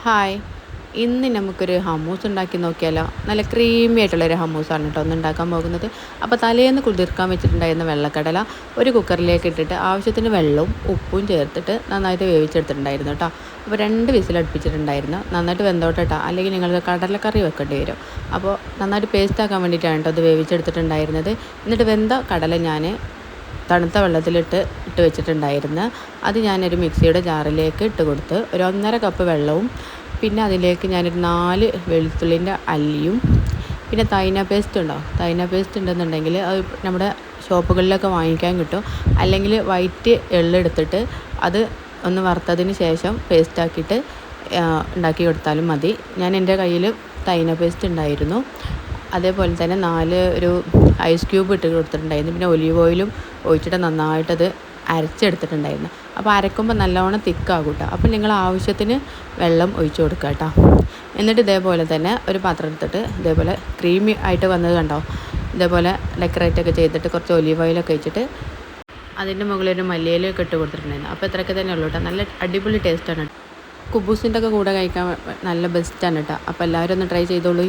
Hi, ഇന്ന് നമുക്കൊരു hummus ഉണ്ടാക്കി നോക്കിയാലോ. നല്ല ക്രീമി ആയിട്ടുള്ളൊരു ഹമ്മൂസാണ് കേട്ടോ ഒന്ന് ഉണ്ടാക്കാൻ പോകുന്നത്. അപ്പോൾ തലേന്ന് കുതിർക്കാൻ വെച്ചിട്ടുണ്ടായിരുന്ന വെള്ളക്കടല ഒരു കുക്കറിലേക്ക് ഇട്ടിട്ട് ആവശ്യത്തിന് വെള്ളവും ഉപ്പും ചേർത്തിട്ട് നന്നായിട്ട് വേവിച്ചെടുത്തിട്ടുണ്ടായിരുന്നു കേട്ടോ. അപ്പോൾ 2 വിസിലടുപ്പിച്ചിട്ടുണ്ടായിരുന്നു. നന്നായിട്ട് വെന്തോട്ടെ കേട്ടോ, അല്ലെങ്കിൽ നിങ്ങൾക്ക് കടലക്കറി വെക്കേണ്ടി വരും. അപ്പോൾ നന്നായിട്ട് പേസ്റ്റ് ആക്കാൻ വേണ്ടിയിട്ടാണ് കേട്ടോ അത് വേവിച്ചെടുത്തിട്ടുണ്ടായിരുന്നത്. എന്നിട്ട് വെന്ത കടല ഞാൻ തണുത്ത വെള്ളത്തിലിട്ട് വെച്ചിട്ടുണ്ടായിരുന്നു. അത് ഞാനൊരു മിക്സിയുടെ ജാറിലേക്ക് ഇട്ട് കൊടുത്ത് ഒരു 1.5 കപ്പ് വെള്ളവും പിന്നെ അതിലേക്ക് ഞാനൊരു 4 വെളുത്തുള്ളിൻ്റെ അല്ലിയും പിന്നെ തൈന പേസ്റ്റ് ഉണ്ടോ, തൈന പേസ്റ്റ് ഉണ്ടെന്നുണ്ടെങ്കിൽ അത് നമ്മുടെ ഷോപ്പുകളിലൊക്കെ വാങ്ങിക്കാൻ കിട്ടും. അല്ലെങ്കിൽ വൈറ്റ് എള്ളെടുത്തിട്ട് അത് ഒന്ന് വറുത്തതിന് ശേഷം പേസ്റ്റാക്കിയിട്ട് ഉണ്ടാക്കി കൊടുത്താലും മതി. ഞാൻ എൻ്റെ കയ്യിൽ തൈന പേസ്റ്റ് ഉണ്ടായിരുന്നു. അതേപോലെ തന്നെ 4 ഒരു ഐസ് ക്യൂബ് ഇട്ട് കൊടുത്തിട്ടുണ്ടായിരുന്നു. പിന്നെ ഒലീവ് ഓയിലും ഒഴിച്ചിട്ട് നന്നായിട്ടത് അരച്ചെടുത്തിട്ടുണ്ടായിരുന്നു. അപ്പോൾ അരക്കുമ്പോൾ നല്ലോണം തിക്കാകും കേട്ടോ. അപ്പോൾ നിങ്ങൾ ആവശ്യത്തിന് വെള്ളം ഒഴിച്ച് കൊടുക്കുക കേട്ടോ. എന്നിട്ട് ഇതേപോലെ തന്നെ ഒരു പാത്രം എടുത്തിട്ട് ഇതേപോലെ ക്രീമി ആയിട്ട് വന്നത് കണ്ടോ, ഇതേപോലെ ഡെക്കറേറ്റൊക്കെ ചെയ്തിട്ട് കുറച്ച് ഒലീവ് ഓയിലൊക്കെ ഒഴിച്ചിട്ട് അതിൻ്റെ മുകളിൽ ഒരു മല്ലിയിലൊക്കെ ഇട്ട് കൊടുത്തിട്ടുണ്ടായിരുന്നു. അപ്പോൾ ഇത്രയൊക്കെ തന്നെ ഉള്ളൂ കേട്ടോ. നല്ല അടിപൊളി ടേസ്റ്റാണ്. കുബൂസിൻ്റെ ഒക്കെ കൂടെ കഴിക്കാൻ നല്ല ബെസ്റ്റാണ് കേട്ടോ. അപ്പോൾ എല്ലാവരും ഒന്ന് ട്രൈ ചെയ്തോളൂ.